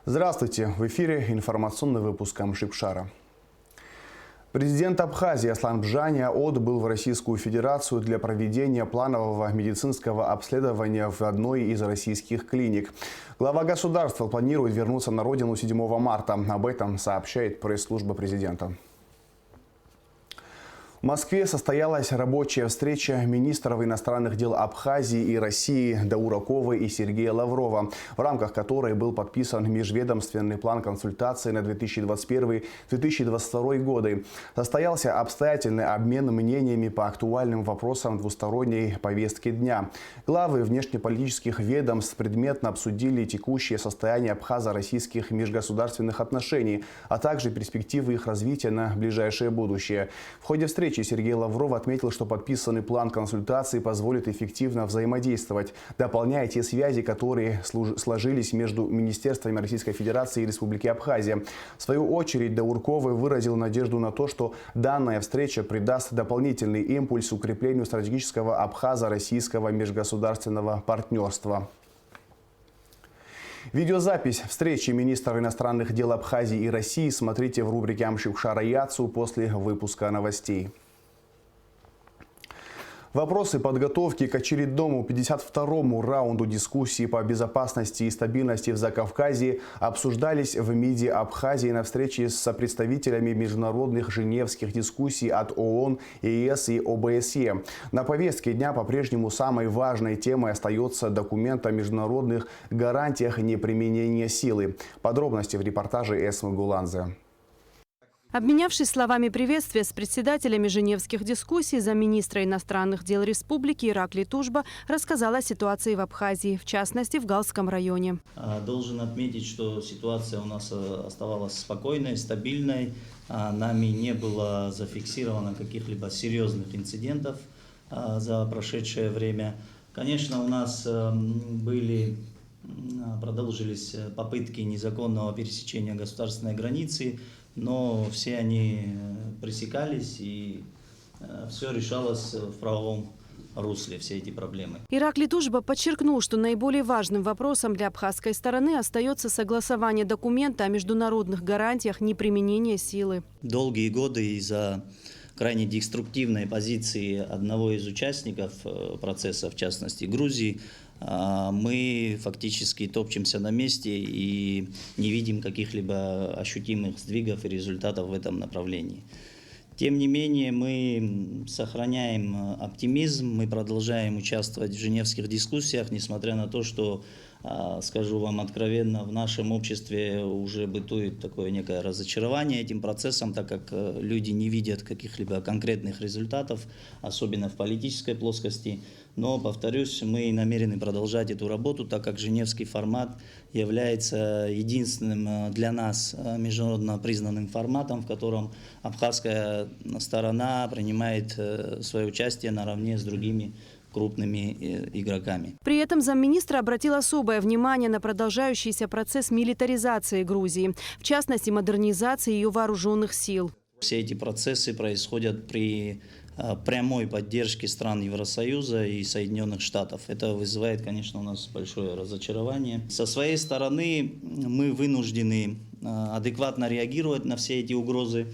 Здравствуйте! В эфире информационный выпуск Амшипшара. Президент Абхазии Аслан Бжаня отбыл в Российскую Федерацию для проведения планового медицинского обследования в одной из российских клиник. Глава государства планирует вернуться на родину 7 марта. Об этом сообщает пресс-служба президента. В Москве состоялась рабочая встреча министров иностранных дел Абхазии и России Дауракова и Сергея Лаврова, в рамках которой был подписан межведомственный план консультаций на 2021-2022 годы. Состоялся обстоятельный обмен мнениями по актуальным вопросам двусторонней повестки дня. Главы внешнеполитических ведомств предметно обсудили текущее состояние абхазо-российских межгосударственных отношений, а также перспективы их развития на ближайшее будущее. В ходе встречи Сергей Лавров отметил, что подписанный план консультаций позволит эффективно взаимодействовать, дополняя те связи, которые сложились между министерствами Российской Федерации и Республики Абхазия. В свою очередь Даураков выразил надежду на то, что данная встреча придаст дополнительный импульс укреплению стратегического абхазо-российского межгосударственного партнерства. Видеозапись встречи министров иностранных дел Абхазии и России смотрите в рубрике «Амшипшара Яцу» после выпуска новостей. Вопросы подготовки к очередному 52-му раунду дискуссии по безопасности и стабильности в Закавказье обсуждались в МИДе Абхазии на встрече с представителями международных женевских дискуссий от ООН, ЕС и ОБСЕ. На повестке дня по-прежнему самой важной темой остается документ о международных гарантиях неприменения силы. Подробности в репортаже Эсмы Гуланзе. Обменявшись словами приветствия с председателями женевских дискуссий, замминистра иностранных дел республики Ираклий Тужба рассказал о ситуации в Абхазии, в частности в Галском районе. Должен отметить, что ситуация у нас оставалась спокойной, стабильной. Нами не было зафиксировано каких-либо серьезных инцидентов за прошедшее время. Конечно, у нас продолжились попытки незаконного пересечения государственной границы, но все они пресекались, и все решалось в правовом русле, все эти проблемы. Ираклий Тужба подчеркнул, что наиболее важным вопросом для абхазской стороны остается согласование документа о международных гарантиях неприменения силы. Долгие годы из-за крайне деструктивной позиции одного из участников процесса, в частности Грузии, мы фактически топчемся на месте и не видим каких-либо ощутимых сдвигов и результатов в этом направлении. Тем не менее, мы сохраняем оптимизм, мы продолжаем участвовать в женевских дискуссиях, несмотря на то, что, скажу вам откровенно, в нашем обществе уже бытует такое некое разочарование этим процессом, так как люди не видят каких-либо конкретных результатов, особенно в политической плоскости. Но, повторюсь, мы намерены продолжать эту работу, так как женевский формат является единственным для нас международно признанным форматом, в котором абхазская сторона принимает свое участие наравне с другими крупными игроками. При этом замминистра обратил особое внимание на продолжающийся процесс милитаризации Грузии, в частности модернизации ее вооруженных сил. Все эти процессы происходят при прямой поддержки стран Евросоюза и Соединенных Штатов. Это вызывает, конечно, у нас большое разочарование. Со своей стороны мы вынуждены адекватно реагировать на все эти угрозы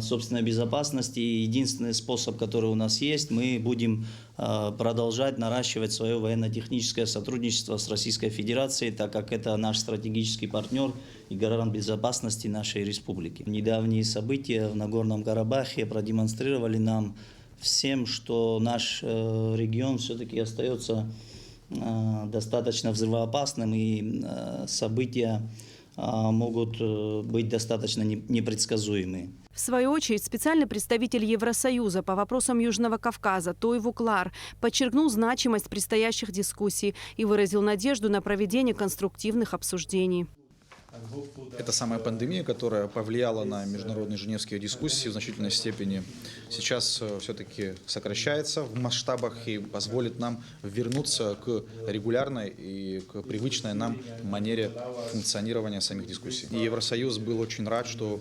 собственной безопасности. Единственный способ, который у нас есть, мы будем продолжать наращивать свое военно-техническое сотрудничество с Российской Федерацией, так как это наш стратегический партнер и гарант безопасности нашей республики. Недавние события в Нагорном Карабахе продемонстрировали нам всем, что наш регион все-таки остается достаточно взрывоопасным, и события могут быть достаточно непредсказуемые. В свою очередь, специальный представитель Евросоюза по вопросам Южного Кавказа Тойву Клар подчеркнул значимость предстоящих дискуссий и выразил надежду на проведение конструктивных обсуждений. Это самая пандемия, которая повлияла на международные женевские дискуссии в значительной степени, сейчас все-таки сокращается в масштабах и позволит нам вернуться к регулярной и к привычной нам манере функционирования самих дискуссий. И Евросоюз был очень рад, что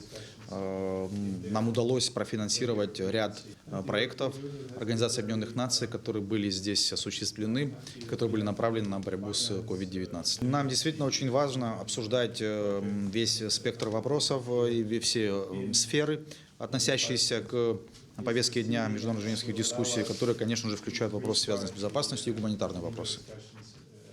нам удалось профинансировать ряд проектов Организации Объединенных Наций, которые были здесь осуществлены, которые были направлены на борьбу с COVID-19. Нам действительно очень важно обсуждать весь спектр вопросов и все сферы, относящиеся к повестке дня международных женевских дискуссий, которые, конечно же, включают вопросы, связанные с безопасностью и гуманитарные вопросы.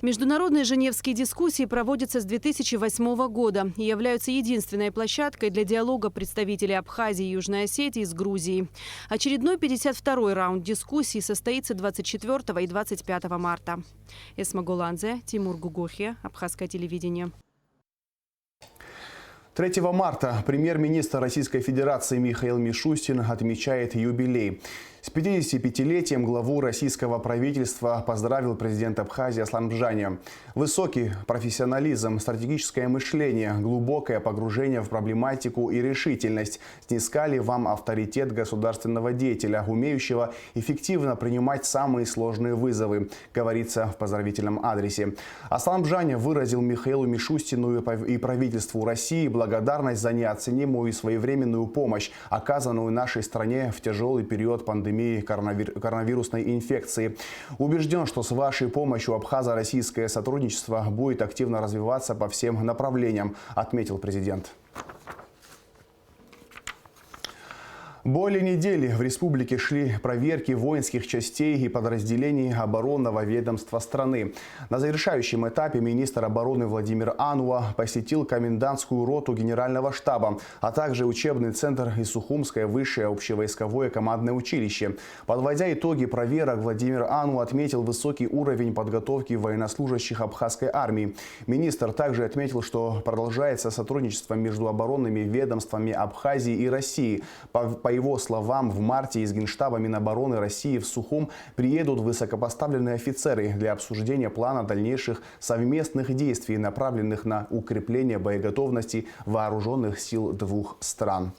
Международные женевские дискуссии проводятся с 2008 года и являются единственной площадкой для диалога представителей Абхазии и Южной Осетии с Грузией. Очередной 52-й раунд дискуссий состоится 24 и 25 марта. Эсма Голанзе, Тимур Гугохи, Абхазское телевидение. 3 марта премьер-министр Российской Федерации Михаил Мишустин отмечает юбилей. С 55-летием главу российского правительства поздравил президент Абхазии Аслан Бжаня. Высокий профессионализм, стратегическое мышление, глубокое погружение в проблематику и решительность снискали вам авторитет государственного деятеля, умеющего эффективно принимать самые сложные вызовы, говорится в поздравительном адресе. Аслан Бжаня выразил Михаилу Мишустину и правительству России благодарность за неоценимую и своевременную помощь, оказанную нашей стране в тяжелый период пандемии коронавирусной инфекции. Убежден, что с вашей помощью абхазо-российское сотрудничество будет активно развиваться по всем направлениям, отметил президент. Более недели в республике шли проверки воинских частей и подразделений оборонного ведомства страны. На завершающем этапе министр обороны Владимир Ануа посетил комендантскую роту генерального штаба, а также учебный центр и Сухумское высшее общевойсковое командное училище. Подводя итоги проверок, Владимир Ануа отметил высокий уровень подготовки военнослужащих абхазской армии. Министр также отметил, что продолжается сотрудничество между оборонными ведомствами Абхазии и России. По его словам, в марте из Генштаба Минобороны России в Сухум приедут высокопоставленные офицеры для обсуждения плана дальнейших совместных действий, направленных на укрепление боеготовности вооруженных сил двух стран.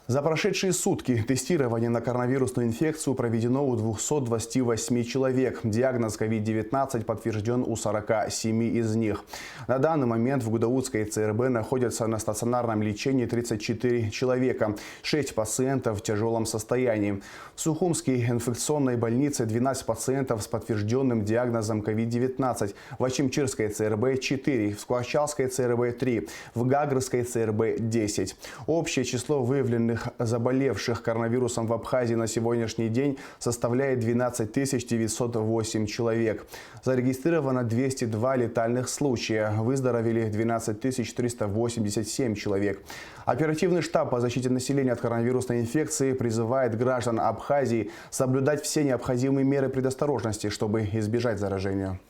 За прошедшие сутки тестирование на коронавирусную инфекцию проведено у 228 человек. Диагноз COVID-19 подтвержден у 47 из них. На данный момент в Гудаутской ЦРБ находятся на стационарном лечении 34 человека, 6 пациентов в тяжелом состоянии. В Сухумской инфекционной больнице 12 пациентов с подтвержденным диагнозом COVID-19, в Ачимчирской ЦРБ 4, в Скворчалской ЦРБ 3, в Гагрской ЦРБ 10. Общее число выявленных заболевших коронавирусом в Абхазии на сегодняшний день составляет 12 908 человек. Зарегистрировано 202 летальных случая. Выздоровели 12 387 человек. Оперативный штаб по защите населения от коронавирусной инфекции призывает граждан Абхазии соблюдать все необходимые меры предосторожности, чтобы избежать заражения.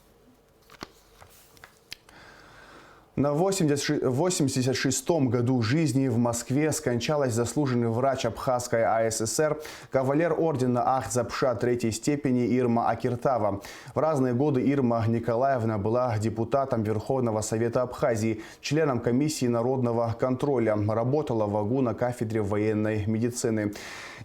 На 86-м году жизни в Москве скончалась заслуженный врач Абхазской АССР, кавалер ордена Ах-Запша 3-й степени Ирма Акиртава. В разные годы Ирма Николаевна была депутатом Верховного Совета Абхазии, членом комиссии народного контроля, работала в АГУ на кафедре военной медицины.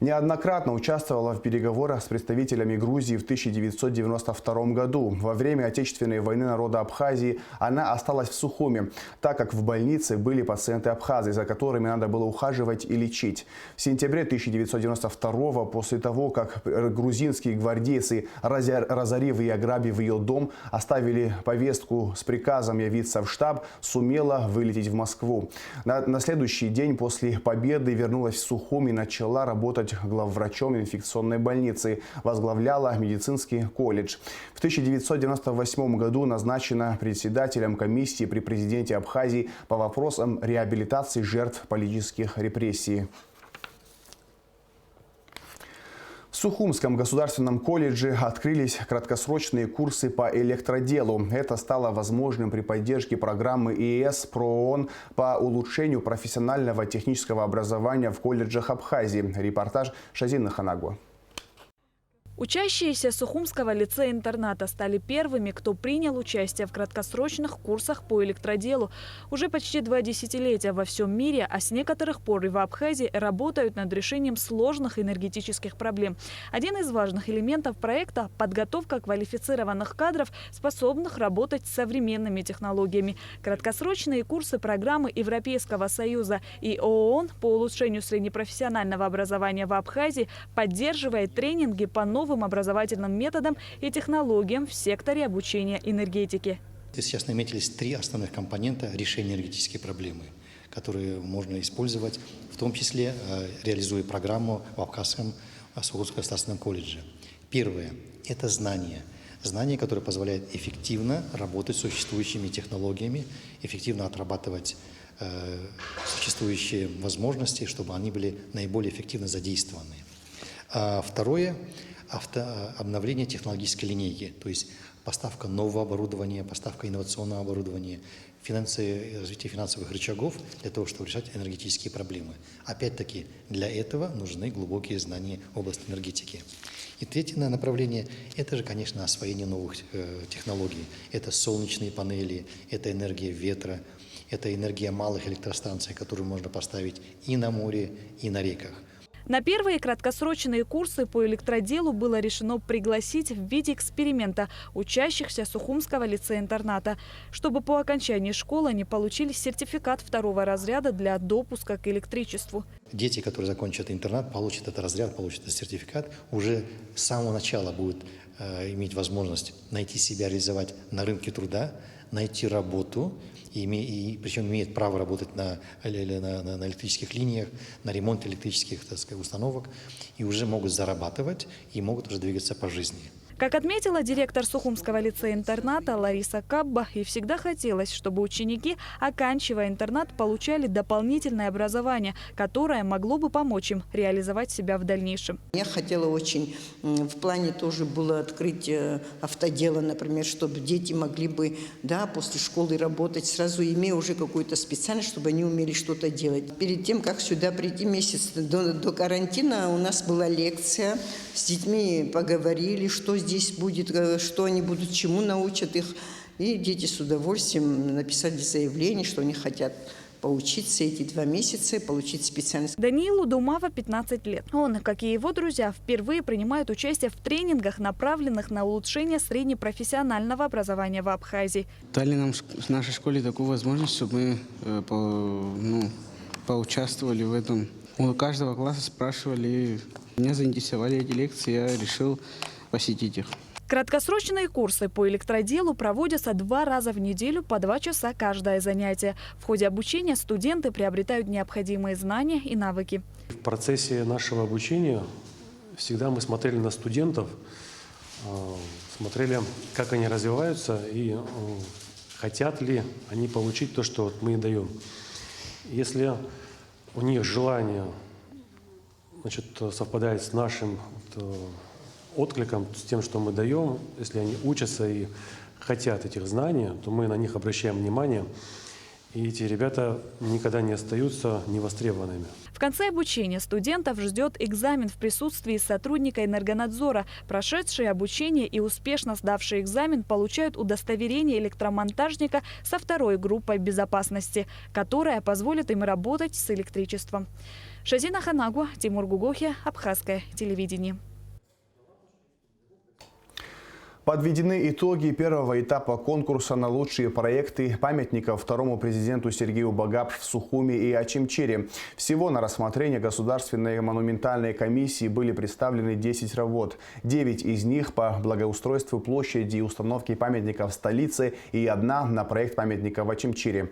Неоднократно участвовала в переговорах с представителями Грузии в 1992 году. Во время Отечественной войны народа Абхазии она осталась в Сухуме, так как в больнице были пациенты Абхазии, за которыми надо было ухаживать и лечить. В сентябре 1992 после того, как грузинские гвардейцы, разорив и ограбив ее дом, оставили повестку с приказом явиться в штаб, сумела вылететь в Москву. На следующий день после победы вернулась в Сухум и начала работать главврачом инфекционной больницы, возглавляла медицинский колледж. В 1998 году назначена председателем комиссии при президенте Абхазии по вопросам реабилитации жертв политических репрессий. В Сухумском государственном колледже открылись краткосрочные курсы по электроделу. Это стало возможным при поддержке программы ЕС ПРООН по улучшению профессионального технического образования в колледжах Абхазии. Репортаж Шазины Ханагу. Учащиеся Сухумского лицея-интерната стали первыми, кто принял участие в краткосрочных курсах по электроделу. Уже почти 2 десятилетия во всем мире, а с некоторых пор и в Абхазии работают над решением сложных энергетических проблем. Один из важных элементов проекта – подготовка квалифицированных кадров, способных работать с современными технологиями. Краткосрочные курсы программы Европейского Союза и ООН по улучшению среднепрофессионального образования в Абхазии поддерживает тренинги по новым образовательным методам и технологиям в секторе обучения энергетики. Сейчас наметились 3 основных компонента решения энергетической проблемы, которые можно использовать, в том числе реализуя программу в Абхазском Сухумском государственном колледже. Первое – это знания. Знания, которые позволяют эффективно работать с существующими технологиями, эффективно отрабатывать существующие возможности, чтобы они были наиболее эффективно задействованы. Второе – обновление технологической линейки, то есть поставка нового оборудования, поставка инновационного оборудования, развитие финансовых рычагов для того, чтобы решать энергетические проблемы. Опять-таки, для этого нужны глубокие знания в области энергетики. И третье направление – это же, конечно, освоение новых технологий. Это солнечные панели, это энергия ветра, это энергия малых электростанций, которые можно поставить и на море, и на реках. На первые краткосрочные курсы по электроделу было решено пригласить в виде эксперимента учащихся Сухумского лицея-интерната, чтобы по окончании школы они получили сертификат 2-го разряда для допуска к электричеству. Дети, которые закончат интернат, получат этот разряд, получат этот сертификат, уже с самого начала будут иметь возможность найти себя, реализовать на рынке труда, найти работу, причем имеет право работать на электрических линиях, на ремонте электрических, так сказать, установок, и уже могут зарабатывать и могут уже двигаться по жизни. Как отметила директор Сухумского лицея-интерната Лариса Кабба, ей всегда хотелось, чтобы ученики, оканчивая интернат, получали дополнительное образование, которое могло бы помочь им реализовать себя в дальнейшем. Я хотела очень, в плане тоже было открыть автодело, например, чтобы дети могли бы, после школы работать, сразу имея уже какую-то специальность, чтобы они умели что-то делать. Перед тем, как сюда прийти месяц до карантина, у нас была лекция, с детьми поговорили, что здесь будет, что они будут, чему научат их. И дети с удовольствием написали заявление, что они хотят поучиться эти 2 месяца, получить специальность. Даниилу Думава 15 лет. Он, как и его друзья, впервые принимает участие в тренингах, направленных на улучшение среднепрофессионального образования в Абхазии. Дали нам в нашей школе такую возможность, чтобы мы поучаствовали в этом. У каждого класса спрашивали, меня заинтересовали эти лекции, я решил посетить их. Краткосрочные курсы по электроделу проводятся 2 раза в неделю по 2 часа каждое занятие. В ходе обучения студенты приобретают необходимые знания и навыки. В процессе нашего обучения всегда мы смотрели на студентов, смотрели, как они развиваются и хотят ли они получить то, что мы им даем. Если у них желание совпадает с нашим откликом, с тем, что мы даем, если они учатся и хотят этих знаний, то мы на них обращаем внимание, и эти ребята никогда не остаются невостребованными. В конце обучения студентов ждет экзамен в присутствии сотрудника энергонадзора. Прошедшие обучение и успешно сдавшие экзамен получают удостоверение электромонтажника со 2-й группой безопасности, которая позволит им работать с электричеством. Шазина Ханагу, Тимур Гугохи, Абхазское телевидение. Подведены итоги первого этапа конкурса на лучшие проекты памятников 2-му президенту Сергею Багапш в Сухуми и Очимчире. Всего на рассмотрение Государственной монументальной комиссии были представлены 10 работ. 9 из них по благоустройству площади и установке памятников в столице и 1 на проект памятника в Очимчире.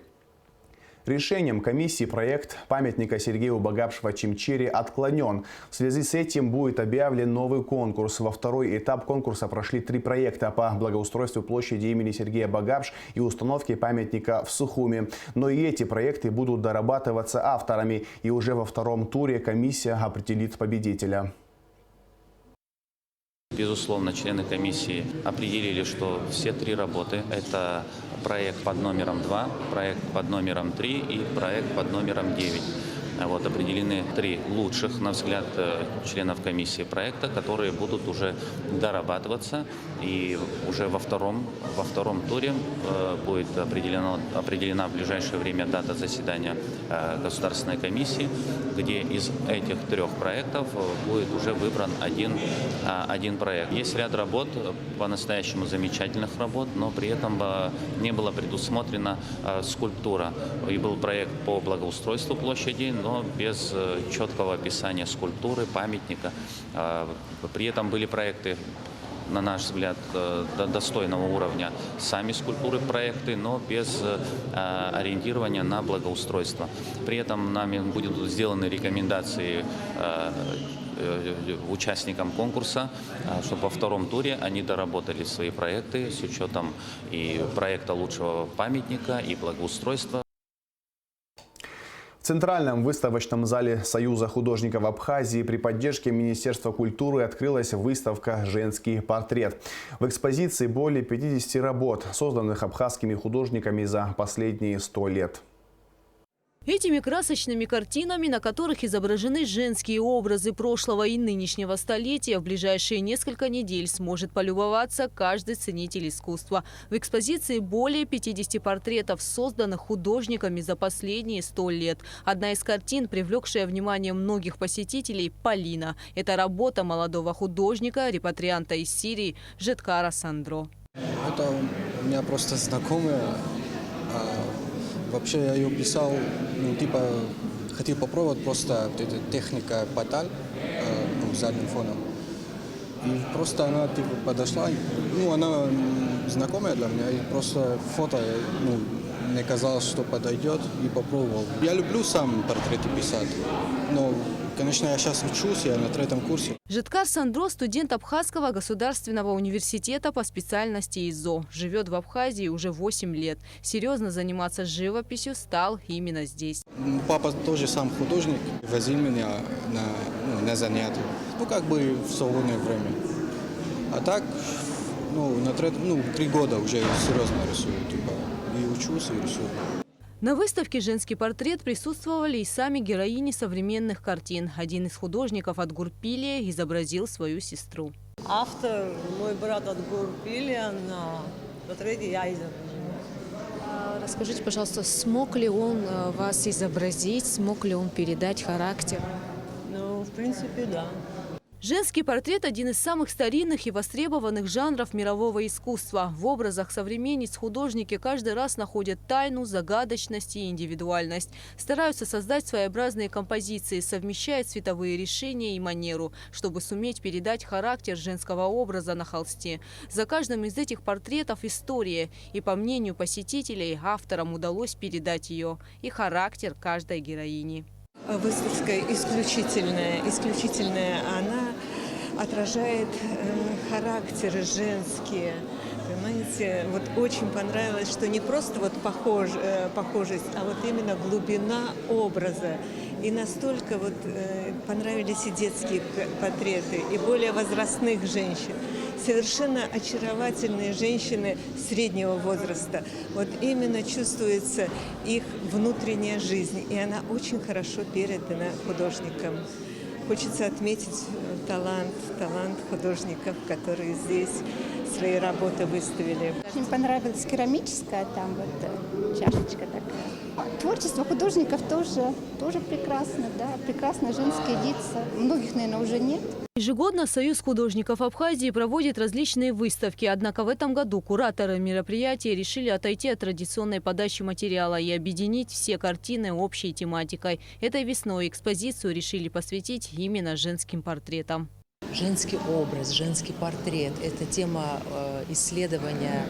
Решением комиссии проект памятника Сергею Багапш в Очимчире отклонен. В связи с этим будет объявлен новый конкурс. Во 2-й этап конкурса прошли 3 проекта по благоустройству площади имени Сергея Багапш и установке памятника в Сухуми. Но и эти проекты будут дорабатываться авторами. И уже во 2-м туре комиссия определит победителя. Безусловно, члены комиссии определили, что все 3 работы – это проект под номером 2, проект под номером 3 и проект под номером 9. Вот, определены 3 лучших, на взгляд членов комиссии проекта, которые будут уже дорабатываться. И уже во втором туре будет определена в ближайшее время дата заседания Государственной комиссии, где из этих 3 проектов будет уже выбран один проект. Есть ряд работ, по-настоящему замечательных работ, но при этом не была предусмотрена скульптура. И был проект по благоустройству площади, но без четкого описания скульптуры, памятника. При этом были проекты, на наш взгляд, достойного уровня сами скульптуры проекты, но без ориентирования на благоустройство. При этом нами будут сделаны рекомендации участникам конкурса, чтобы во втором туре они доработали свои проекты с учетом и проекта лучшего памятника, и благоустройства. В Центральном выставочном зале Союза художников Абхазии при поддержке Министерства культуры открылась выставка «Женский портрет». В экспозиции более 50 работ, созданных абхазскими художниками за последние 100 лет. Этими красочными картинами, на которых изображены женские образы прошлого и нынешнего столетия, в ближайшие несколько недель сможет полюбоваться каждый ценитель искусства. В экспозиции более 50 портретов, созданных художниками за последние 100 лет. Одна из картин, привлекшая внимание многих посетителей – «Полина». Это работа молодого художника, репатрианта из Сирии Жеткара Сандро. Это у меня просто знакомая. Вообще я ее писал, хотел попробовать просто эта техника баталь задним фоном. И просто она подошла, она знакомая для меня, и просто фото, мне казалось, что подойдет, и попробовал. Я люблю сам портреты писать, но, конечно, я сейчас учусь, я на 3-м курсе. Жеткар Сандро – студент Абхазского государственного университета по специальности ИЗО. Живет в Абхазии уже 8 лет. Серьезно заниматься живописью стал именно здесь. Папа тоже сам художник, возил меня на занятия, в свободное время. А так, на 3 года уже серьезно рисую, и учусь, и рисую. На выставке «Женский портрет» присутствовали и сами героини современных картин. Один из художников от Гурпилия изобразил свою сестру. Автор, мой брат от Гурпилия, на портрете я изображена. Расскажите, пожалуйста, смог ли он вас изобразить, смог ли он передать характер? В принципе, да. Женский портрет – один из самых старинных и востребованных жанров мирового искусства. В образах современниц художники каждый раз находят тайну, загадочность и индивидуальность. Стараются создать своеобразные композиции, совмещая цветовые решения и манеру, чтобы суметь передать характер женского образа на холсте. За каждым из этих портретов история. И, по мнению посетителей, авторам удалось передать ее и характер каждой героини. Выставка исключительная. Она отражает характеры женские. Понимаете, очень понравилось, что не просто похожесть, а именно глубина образа. И настолько понравились и детские портреты, и более возрастных женщин. Совершенно очаровательные женщины среднего возраста. Именно чувствуется их внутренняя жизнь, и она очень хорошо передана художникам. Хочется отметить талант художников, которые здесь свои работы выставили. Очень понравилась керамическая, там чашечка такая. Творчество художников тоже прекрасно, да, прекрасно женские лица. Многих, наверное, уже нет. Ежегодно Союз художников Абхазии проводит различные выставки. Однако в этом году кураторы мероприятия решили отойти от традиционной подачи материала и объединить все картины общей тематикой. Этой весной экспозицию решили посвятить именно женским портретам. Женский образ, женский портрет – это тема исследования,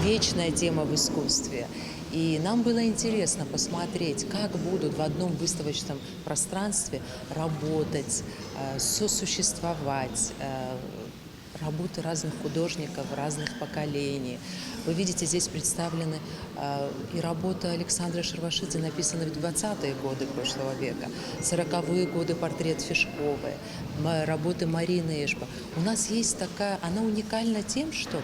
вечная тема в искусстве. И нам было интересно посмотреть, как будут в одном выставочном пространстве работать, сосуществовать работы разных художников, разных поколений. Вы видите, здесь представлены и работа Александра Шервашидзе, написанная в 20-е годы прошлого века, 40-е годы портрет Фишковой, работы Марины Эшба. У нас есть такая, она уникальна тем, что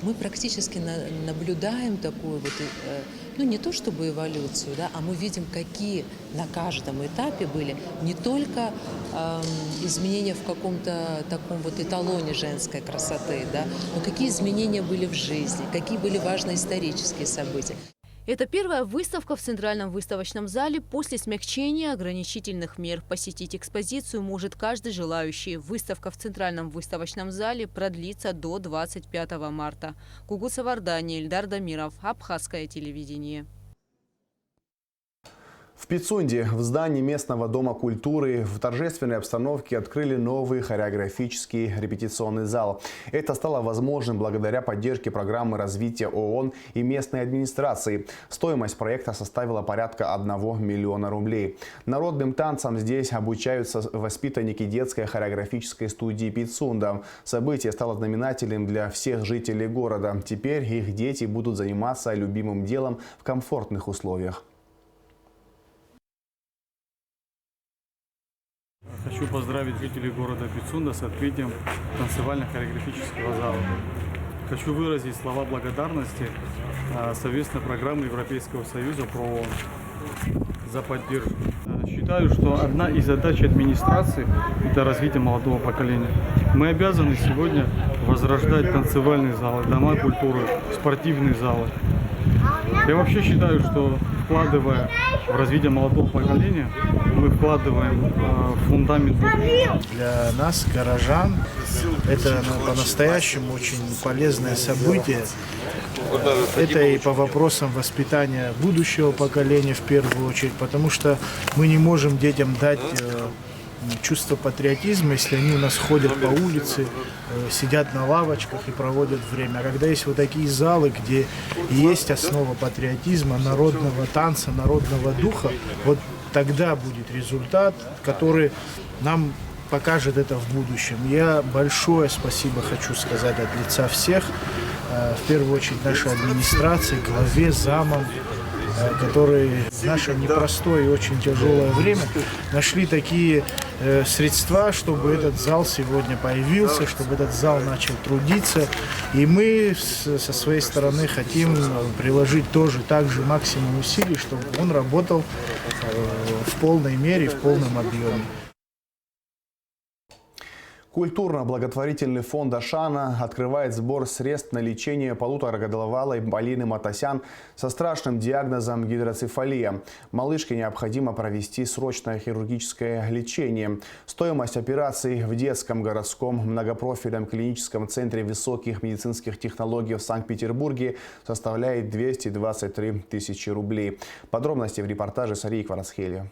мы практически наблюдаем такую вот, ну не то чтобы эволюцию, да, а мы видим, какие на каждом этапе были не только изменения в каком-то таком вот эталоне женской красоты, да, но какие изменения были в жизни, какие были важные исторические события. Это первая выставка в Центральном выставочном зале после смягчения ограничительных мер. Посетить экспозицию может каждый желающий. Выставка в Центральном выставочном зале продлится до 25 марта. Кугут Савардани, Ильдар Дамиров, Абхазское телевидение. В Пицунде в здании местного дома культуры в торжественной обстановке открыли новый хореографический репетиционный зал. Это стало возможным благодаря поддержке программы развития ООН и местной администрации. Стоимость проекта составила порядка 1 миллиона рублей. Народным танцам здесь обучаются воспитанники детской хореографической студии Пицунда. Событие стало знаменательным для всех жителей города. Теперь их дети будут заниматься любимым делом в комфортных условиях. Хочу поздравить жителей города Пицунда с открытием танцевально-хореографического зала. Хочу выразить слова благодарности совместной программы Европейского Союза ПРООН за поддержку. Считаю, что одна из задач администрации – это развитие молодого поколения. Мы обязаны сегодня возрождать танцевальные залы, дома культуры, спортивные залы. Я вообще считаю, что вкладывая в развитие молодого поколения, мы вкладываем фундамент будущего. Для нас, горожан, это по-настоящему очень полезное событие. Это и по вопросам воспитания будущего поколения в первую очередь, потому что мы не можем детям дать чувство патриотизма, если они у нас ходят по улице, сидят на лавочках и проводят время. А когда есть вот такие залы, где есть основа патриотизма, народного танца, народного духа, вот тогда будет результат, который нам покажет это в будущем. Я большое спасибо хочу сказать от лица всех, в первую очередь нашей администрации, главе, замам, которые в наше непростое и очень тяжелое время нашли такие средства, чтобы этот зал сегодня появился, чтобы этот зал начал трудиться. И мы со своей стороны хотим приложить тоже также максимум усилий, чтобы он работал в полной мере, в полном объеме. Культурно-благотворительный фонд Ашана открывает сбор средств на лечение полуторагодовалой Полины Матасян со страшным диагнозом гидроцефалия. Малышке необходимо провести срочное хирургическое лечение. Стоимость операции в детском городском многопрофильном клиническом центре высоких медицинских технологий в Санкт-Петербурге составляет 223 тысячи рублей. Подробности в репортаже Сарии Кварацхели.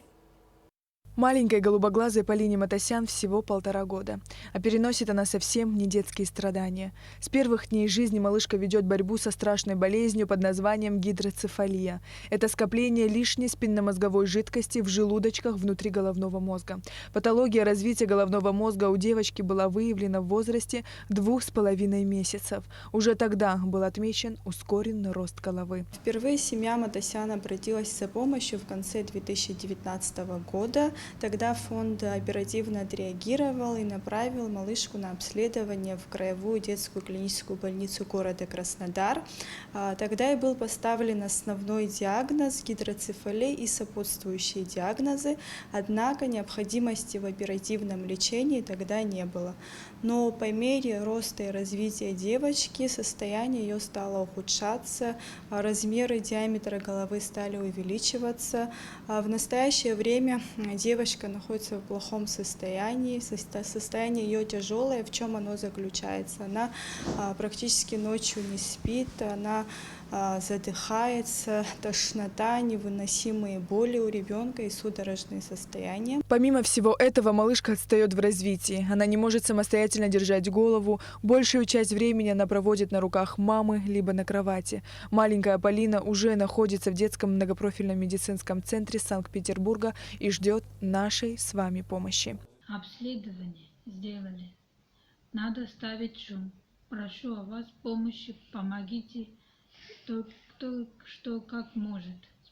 Маленькой голубоглазой Полине Матасян всего 1,5 года. А переносит она совсем не детские страдания. С первых дней жизни малышка ведет борьбу со страшной болезнью под названием гидроцефалия. Это скопление лишней спинномозговой жидкости в желудочках внутри головного мозга. Патология развития головного мозга у девочки была выявлена в возрасте 2,5 месяцев. Уже тогда был отмечен ускоренный рост головы. Впервые семья Матасян обратилась за помощью в конце 2019 года. Тогда фонд оперативно отреагировал и направил малышку на обследование в краевую детскую клиническую больницу города Краснодар. Тогда и был поставлен основной диагноз гидроцефалия и сопутствующие диагнозы, однако необходимости в оперативном лечении тогда не было. Но по мере роста и развития девочки состояние ее стало ухудшаться, размеры диаметра головы стали увеличиваться. В настоящее время девочка находится в плохом состоянии, состояние ее тяжелое. В чем оно заключается? Она практически ночью не спит, она задыхается, тошнота, невыносимые боли у ребенка и судорожные состояния. Помимо всего этого, малышка отстает в развитии. Она не может самостоятельно держать голову. Большую часть времени она проводит на руках мамы, либо на кровати. Маленькая Полина уже находится в детском многопрофильном медицинском центре Санкт-Петербурга и ждет нашей с вами помощи. Обследование сделали. Надо ставить шум. Прошу о вас помощи, помогите. Кто что как может.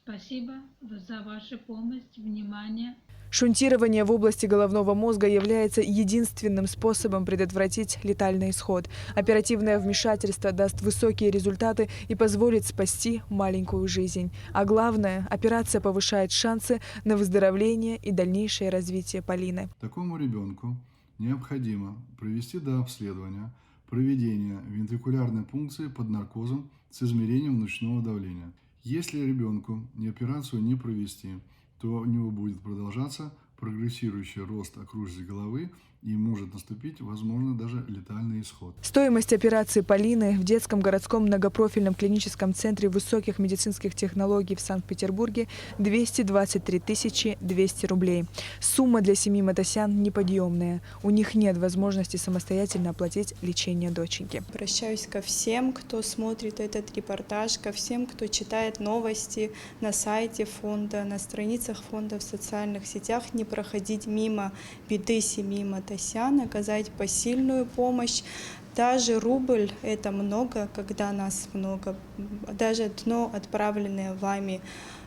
Спасибо за вашу помощь, внимание. Шунтирование в области головного мозга является единственным способом предотвратить летальный исход. Оперативное вмешательство даст высокие результаты и позволит спасти маленькую жизнь. А главное, операция повышает шансы на выздоровление и дальнейшее развитие Полины. Такому ребенку необходимо провести дообследование, проведение вентрикулярной пункции под наркозом с измерением внутреннего давления. Если ребенку операцию не провести, то у него будет продолжаться прогрессирующий рост окружности головы и может наступить, возможно, даже летальный исход. Стоимость операции Полины в детском городском многопрофильном клиническом центре высоких медицинских технологий в Санкт-Петербурге 223 200 рублей. Сумма для семьи Матасян неподъемная. У них нет возможности самостоятельно оплатить лечение доченьки. Обращаюсь ко всем, кто смотрит этот репортаж, ко всем, кто читает новости на сайте фонда, на страницах фонда в социальных сетях, не проходить мимо беды семьи Матасян, оказать посильную помощь. Даже рубль – это много, когда нас много. Даже одно отправленное вами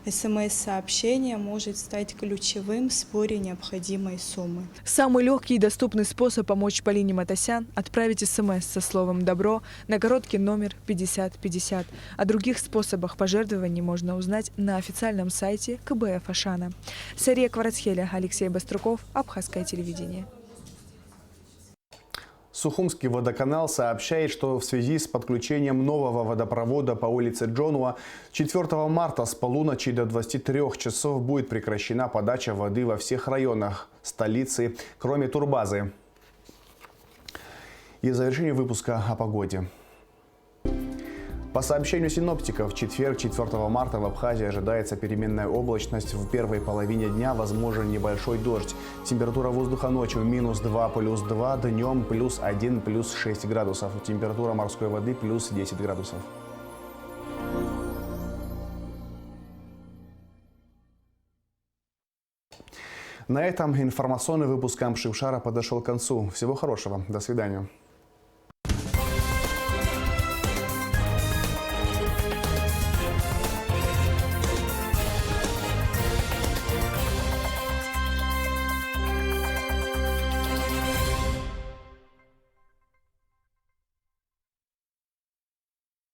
СМС-сообщение может стать ключевым в сборе необходимой суммы. Самый легкий и доступный способ помочь Полине Матасян – отправить СМС со словом «Добро» на короткий номер 5050. О других способах пожертвований можно узнать на официальном сайте КБФ Ашана. Сария Кварацхеля, Алексей Баструков, Абхазское телевидение. Сухумский водоканал сообщает, что в связи с подключением нового водопровода по улице Джонуа 4 марта с полуночи до 23 часов будет прекращена подача воды во всех районах столицы, кроме турбазы. И в завершении выпуска о погоде. По сообщению синоптиков, в четверг, 4 марта в Абхазии ожидается переменная облачность. В первой половине дня возможен небольшой дождь. Температура воздуха ночью -2, +2, днем +1, +6 градусов. Температура морской воды +10 градусов. На этом информационный выпуск Амшившара подошел к концу. Всего хорошего. До свидания.